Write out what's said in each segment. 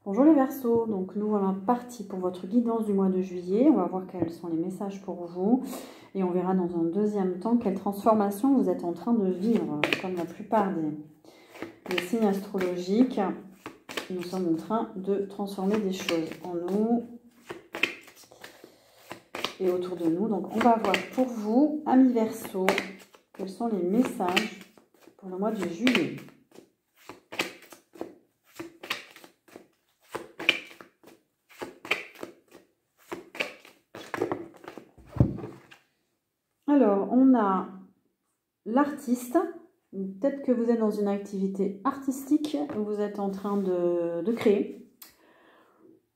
Bonjour les Verseaux, donc nous voilà parti pour votre guidance du mois de juillet. On va voir quels sont les messages pour vous et on verra dans un deuxième temps quelle transformation vous êtes en train de vivre. Comme la plupart des signes astrologiques, nous sommes en train de transformer des choses en nous et autour de nous. Donc on va voir pour vous, amis Verseaux, quels sont les messages pour le mois de juillet. Alors, on a l'artiste. Peut-être que vous êtes dans une activité artistique, vous êtes en train de créer.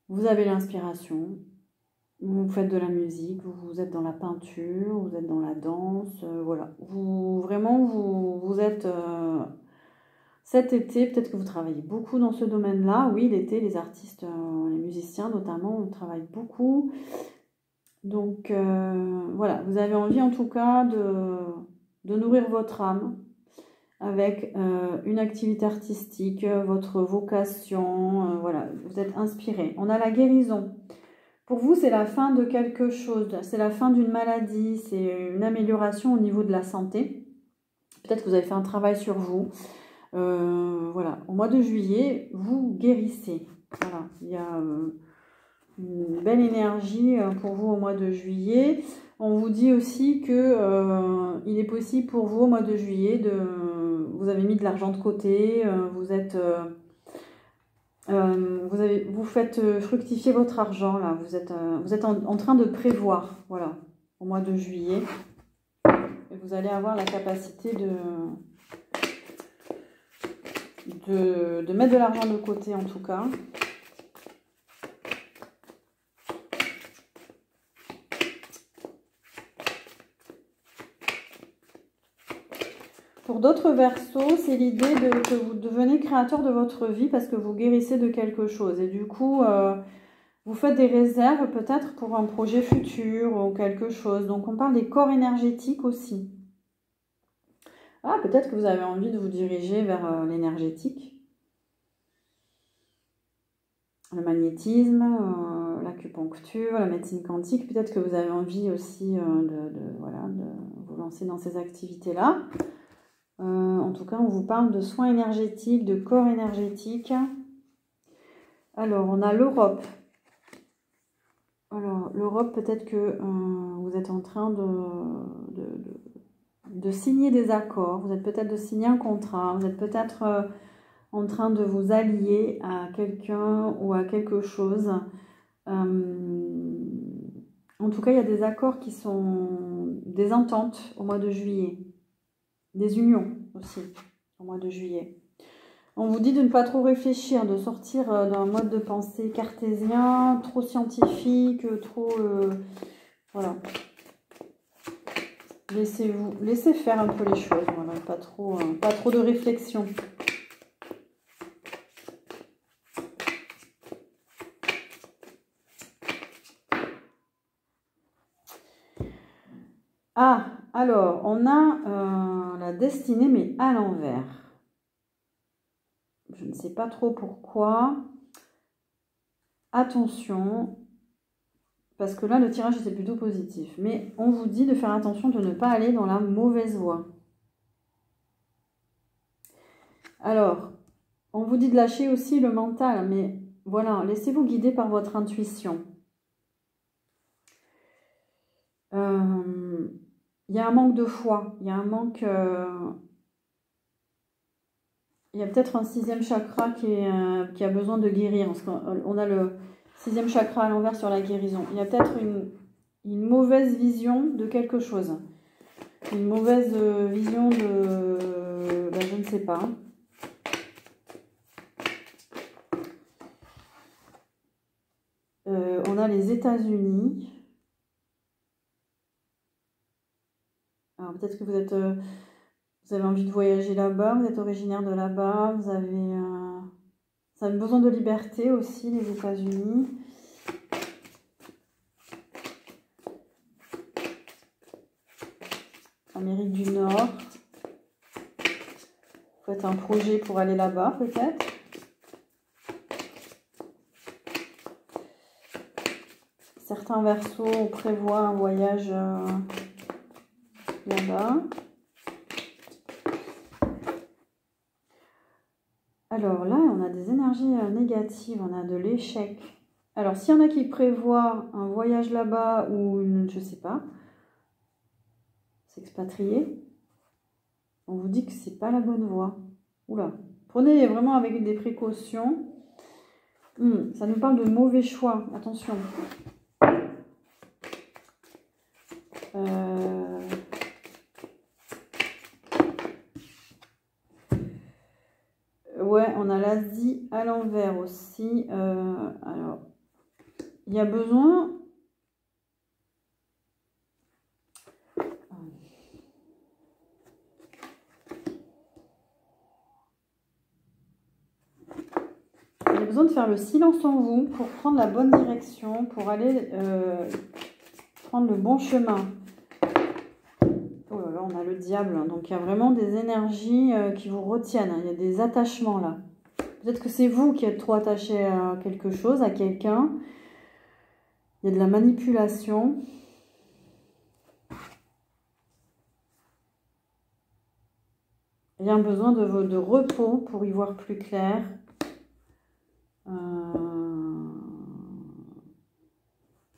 Vous avez l'inspiration, vous faites de la musique, vous êtes dans la peinture, vous êtes dans la danse, voilà. Vous êtes... cet été, peut-être que vous travaillez beaucoup dans ce domaine-là. Oui, l'été, les artistes, les musiciens notamment, on travaille beaucoup. Donc, voilà, vous avez envie en tout cas de nourrir votre âme avec une activité artistique, votre vocation, voilà, vous êtes inspiré. On a la guérison. Pour vous, c'est la fin de quelque chose, c'est la fin d'une maladie, c'est une amélioration au niveau de la santé. Peut-être que vous avez fait un travail sur vous. Voilà, au mois de juillet, vous guérissez. Voilà, il y a une belle énergie pour vous au mois de juillet. On vous dit aussi que il est possible pour vous au mois de juillet vous avez mis de l'argent de côté, vous faites fructifier votre argent là. Vous êtes en train de prévoir, voilà, au mois de juillet. Et vous allez avoir la capacité de mettre de l'argent de côté en tout cas. Pour d'autres Verseaux, c'est l'idée que vous devenez créateur de votre vie parce que vous guérissez de quelque chose. Et du coup, vous faites des réserves peut-être pour un projet futur ou quelque chose. Donc, on parle des corps énergétiques aussi. Ah, peut-être que vous avez envie de vous diriger vers l'énergétique. Le magnétisme, l'acupuncture, la médecine quantique. Peut-être que vous avez envie aussi voilà, de vous lancer dans ces activités-là. En tout cas, on vous parle de soins énergétiques, de corps énergétique. Alors, on a l'Europe. Alors, l'Europe, peut-être que vous êtes en train de signer des accords. Vous êtes peut-être de signer un contrat. Vous êtes peut-être en train de vous allier à quelqu'un ou à quelque chose. En tout cas, il y a des accords qui sont des ententes au mois de juillet. Des unions aussi au mois de juillet. On vous dit de ne pas trop réfléchir, de sortir d'un mode de pensée cartésien, trop scientifique, trop... voilà. Laissez faire un peu les choses, voilà, pas trop de réflexion. Ah, alors, on a la destinée, mais à l'envers. Je ne sais pas trop pourquoi. Attention, parce que là, le tirage était plutôt positif. Mais on vous dit de faire attention de ne pas aller dans la mauvaise voie. Alors, on vous dit de lâcher aussi le mental, mais voilà, laissez-vous guider par votre intuition. Il y a un manque de foi, il y a un manque... il y a peut-être un sixième chakra qui a besoin de guérir. On a le sixième chakra à l'envers sur la guérison. Il y a peut-être une mauvaise vision de quelque chose. Une mauvaise vision de... Ben, je ne sais pas. On a les États-Unis. Alors peut-être que vous avez envie de voyager là-bas, vous êtes originaire de là-bas, vous avez besoin de liberté aussi, les États-Unis. Amérique du Nord. Vous faites un projet pour aller là-bas, peut-être. Certains Verseaux prévoient un voyage là-bas. Alors là, on a des énergies négatives, on a de l'échec. Alors, s'il y en a qui prévoient un voyage là-bas ou une, je sais pas, s'expatrier, on vous dit que c'est pas la bonne voie. Oula, prenez vraiment avec des précautions. Ça nous parle de mauvais choix, attention. Ouais, on a l'Asie à l'envers aussi. Alors, il y a besoin... Il y a besoin de faire le silence en vous pour prendre la bonne direction, pour aller prendre le bon chemin. Oh là là, on a le diable. Donc, il y a vraiment des énergies qui vous retiennent. Il y a des attachements là. Peut-être que c'est vous qui êtes trop attaché à quelque chose, à quelqu'un. Il y a de la manipulation. Il y a un besoin de repos pour y voir plus clair.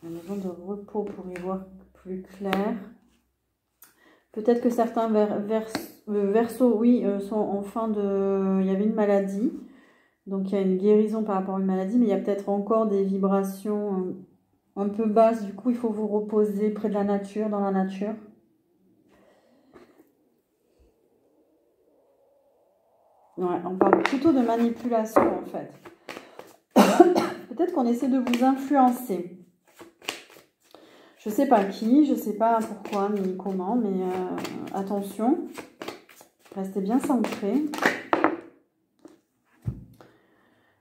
Il y a besoin de repos pour y voir plus clair. Peut-être que certains Verseaux, oui, sont en fin de... Il y avait une maladie. Donc, il y a une guérison par rapport à une maladie. Mais il y a peut-être encore des vibrations un peu basses. Du coup, il faut vous reposer près de la nature, dans la nature. Ouais, on parle plutôt de manipulation, en fait. Peut-être qu'on essaie de vous influencer. Je ne sais pas qui, je ne sais pas pourquoi ni comment, mais attention, restez bien centrés.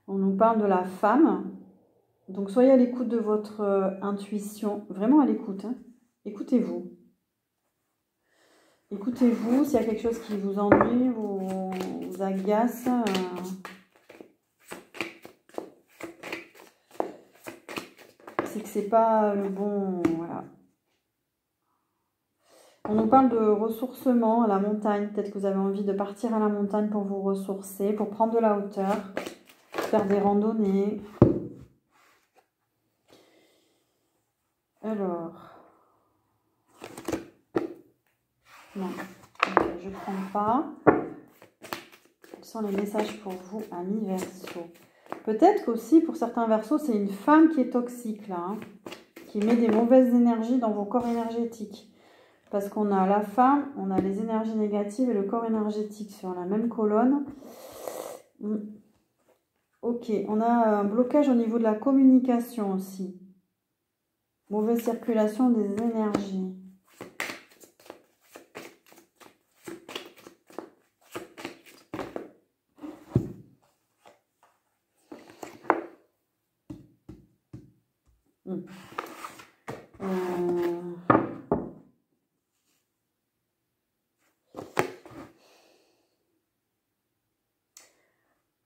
On nous parle de la femme, donc soyez à l'écoute de votre intuition, vraiment à l'écoute. Hein. Écoutez-vous. Écoutez-vous, s'il y a quelque chose qui vous ennuie, vous agace. C'est que c'est pas le bon... Voilà. On nous parle de ressourcement à la montagne. Peut-être que vous avez envie de partir à la montagne pour vous ressourcer, pour prendre de la hauteur, faire des randonnées. Alors... Non, okay, je ne prends pas. Quels sont les messages pour vous, amis Verseaux? Peut-être qu'aussi, pour certains Verseaux, c'est une femme qui est toxique, là, hein, qui met des mauvaises énergies dans vos corps énergétiques. Parce qu'on a la femme, on a les énergies négatives et le corps énergétique sur la même colonne. Ok, on a un blocage au niveau de la communication aussi. Mauvaise circulation des énergies.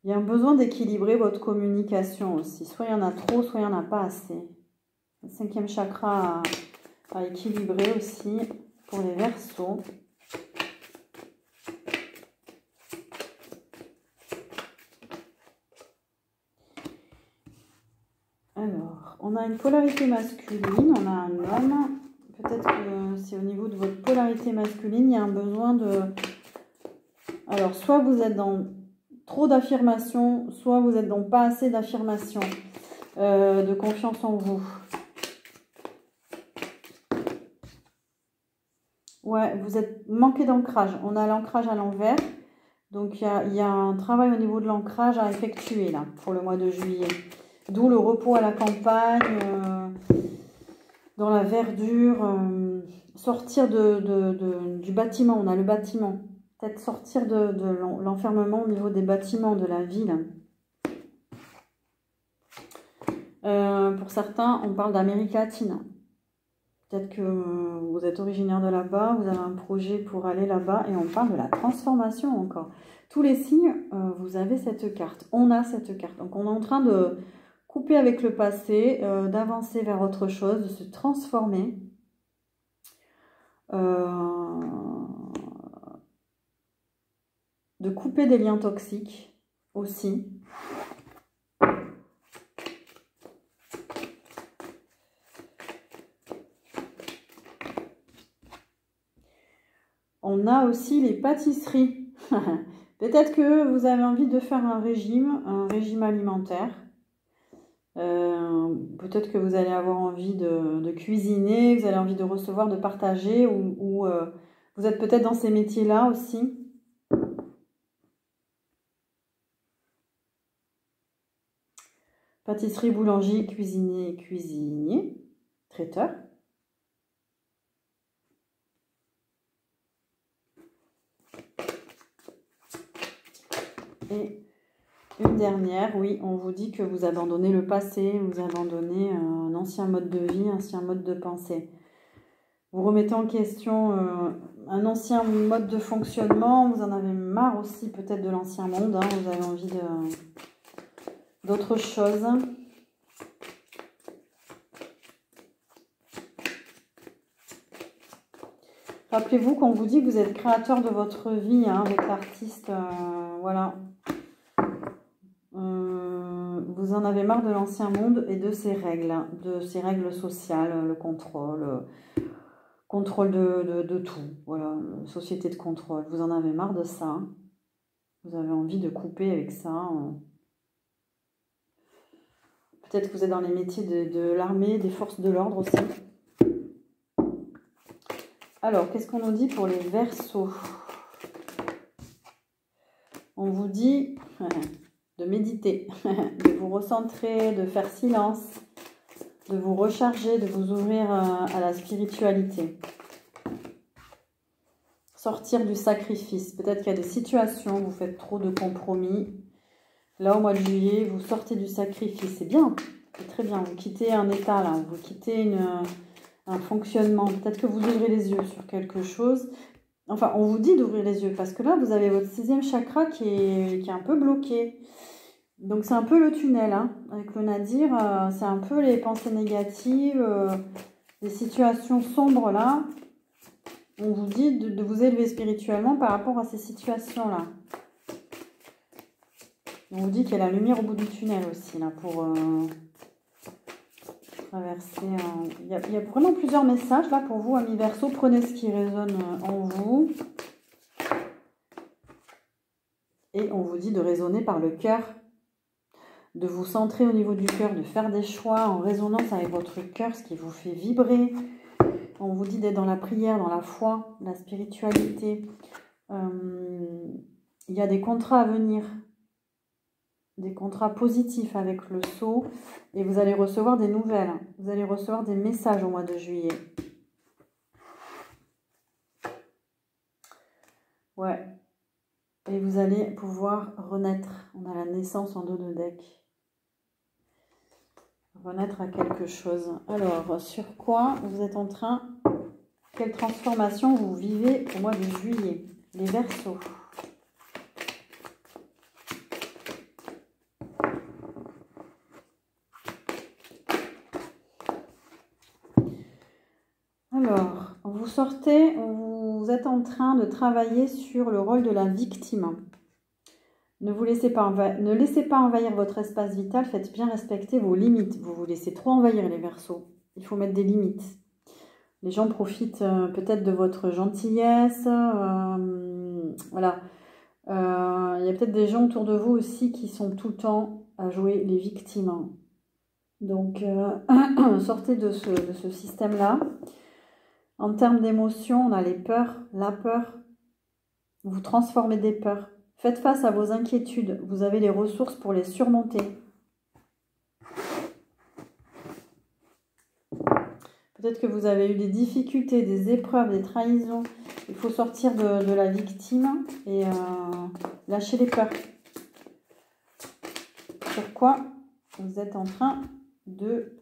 Il y a un besoin d'équilibrer votre communication aussi. Soit il y en a trop, soit il n'y en a pas assez. Le 5e chakra à équilibrer aussi pour les Verseaux. Alors, on a une polarité masculine, on a un homme. Peut-être que c'est au niveau de votre polarité masculine, il y a un besoin de... Alors, soit vous êtes dans trop d'affirmations, soit vous êtes dans pas assez d'affirmations, de confiance en vous. Ouais, vous êtes manqué d'ancrage. On a l'ancrage à l'envers. Donc, il y a un travail au niveau de l'ancrage à effectuer là pour le mois de juillet. D'où le repos à la campagne, dans la verdure, sortir du bâtiment. On a le bâtiment. Peut-être sortir de l'enfermement au niveau des bâtiments de la ville. Pour certains, on parle d'Amérique latine. Peut-être que vous êtes originaire de là-bas, vous avez un projet pour aller là-bas et on parle de la transformation encore. Tous les signes, vous avez cette carte. On a cette carte. Donc, on est en train de couper avec le passé, d'avancer vers autre chose, de se transformer. De couper des liens toxiques aussi. On a aussi les pâtisseries. Peut-être que vous avez envie de faire un régime alimentaire. Peut-être que vous allez avoir envie de cuisiner, vous avez envie de recevoir, de partager, ou vous êtes peut-être dans ces métiers-là aussi. Pâtisserie, boulanger, cuisinier, traiteur. Et une dernière, oui, on vous dit que vous abandonnez le passé, vous abandonnez un ancien mode de vie, un ancien mode de pensée. Vous remettez en question un ancien mode de fonctionnement, vous en avez marre aussi peut-être de l'ancien monde, hein, vous avez envie d'autre chose. Rappelez-vous qu'on vous dit que vous êtes créateur de votre vie, hein, avec l'artiste, voilà. Vous en avez marre de l'ancien monde et de ses règles sociales, le contrôle de tout, voilà, société de contrôle. Vous en avez marre de ça. Vous avez envie de couper avec ça. Peut-être que vous êtes dans les métiers de l'armée, des forces de l'ordre aussi. Alors, qu'est-ce qu'on nous dit pour les Verseaux? On vous dit de méditer, de vous recentrer, de faire silence, de vous recharger, de vous ouvrir à la spiritualité. Sortir du sacrifice. Peut-être qu'il y a des situations où vous faites trop de compromis. Là, au mois de juillet, vous sortez du sacrifice. C'est bien, c'est très bien. Vous quittez un état, là. Vous quittez un fonctionnement. Peut-être que vous ouvrez les yeux sur quelque chose. Enfin, on vous dit d'ouvrir les yeux parce que là, vous avez votre 6e chakra qui est un peu bloqué. Donc, c'est un peu le tunnel, hein, avec le nadir. C'est un peu les pensées négatives, les situations sombres, là. On vous dit de vous élever spirituellement par rapport à ces situations-là. On vous dit qu'il y a la lumière au bout du tunnel aussi, là, pour traverser. Il y a vraiment plusieurs messages, là, pour vous, amis Verseaux. Prenez ce qui résonne en vous. Et on vous dit de raisonner par le cœur, de vous centrer au niveau du cœur, de faire des choix en résonance avec votre cœur, ce qui vous fait vibrer. On vous dit d'être dans la prière, dans la foi, la spiritualité. Il y a des contrats à venir, des contrats positifs avec le sceau, et vous allez recevoir des nouvelles. Vous allez recevoir des messages au mois de juillet. Ouais. Et vous allez pouvoir renaître. On a la naissance en dos de deck. Renaître à quelque chose. Alors, sur quoi vous êtes en train... Quelle transformation vous vivez au mois de juillet? Les Verseaux. Alors, vous sortez, vous êtes en train de travailler sur le rôle de la victime. Ne laissez pas envahir votre espace vital, faites bien respecter vos limites. Vous vous laissez trop envahir les Verseaux. Il faut mettre des limites. Les gens profitent peut-être de votre gentillesse. Voilà. Il y a peut-être des gens autour de vous aussi qui sont tout le temps à jouer les victimes. Donc, sortez de ce système-là. En termes d'émotions, on a les peurs, la peur. Vous transformez des peurs. Faites face à vos inquiétudes. Vous avez les ressources pour les surmonter. Peut-être que vous avez eu des difficultés, des épreuves, des trahisons. Il faut sortir de la victime et lâcher les peurs. Sur quoi vous êtes en train de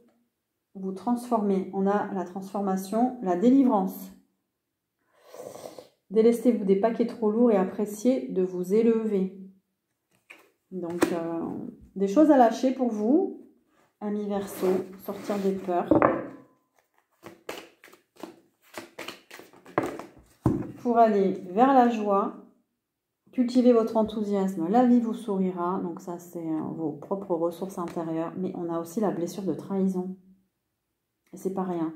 vous transformer? On a la transformation, la délivrance. Délestez-vous des paquets trop lourds et appréciez de vous élever. Donc, des choses à lâcher pour vous. Amis Verseau, sortir des peurs. Pour aller vers la joie, cultivez votre enthousiasme, la vie vous sourira. Donc ça, c'est vos propres ressources intérieures. Mais on a aussi la blessure de trahison. Et c'est pas rien.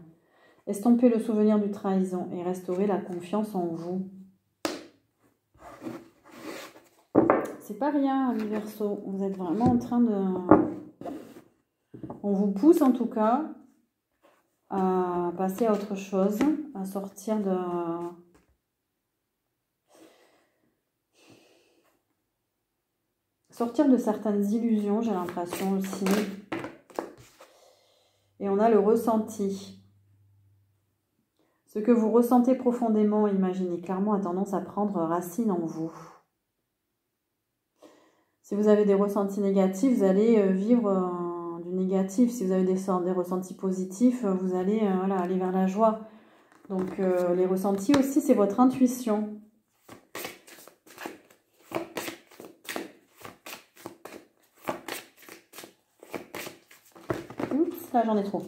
Estompez le souvenir du trahison et restaurez la confiance en vous. C'est pas rien, amis Verseau. Vous êtes vraiment en train de... On vous pousse en tout cas à passer à autre chose, à sortir de... Sortir de certaines illusions, j'ai l'impression aussi. Et on a le ressenti. Ce que vous ressentez profondément, imaginez clairement, a tendance à prendre racine en vous. Si vous avez des ressentis négatifs, vous allez vivre du négatif. Si vous avez des ressentis positifs, vous allez voilà, aller vers la joie. Donc les ressentis aussi, c'est votre intuition. Oups, là j'en ai trop.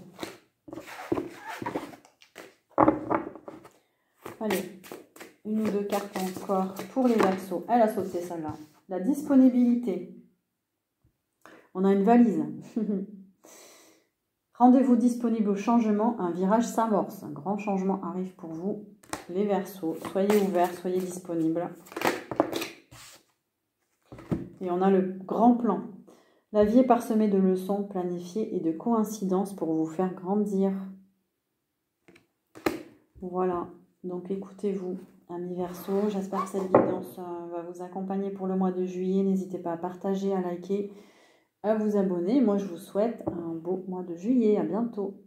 Allez, une ou deux cartes encore pour les Verseaux. Elle a sauté celle-là. La disponibilité. On a une valise. Rendez-vous disponible au changement. Un virage s'amorce. Un grand changement arrive pour vous, les Verseaux. Soyez ouverts, soyez disponibles. Et on a le grand plan. La vie est parsemée de leçons planifiées et de coïncidences pour vous faire grandir. Voilà. Donc écoutez-vous, amis Verseaux. J'espère que cette guidance va vous accompagner pour le mois de juillet. N'hésitez pas à partager, à liker, à vous abonner. Moi, je vous souhaite un beau mois de juillet. À bientôt.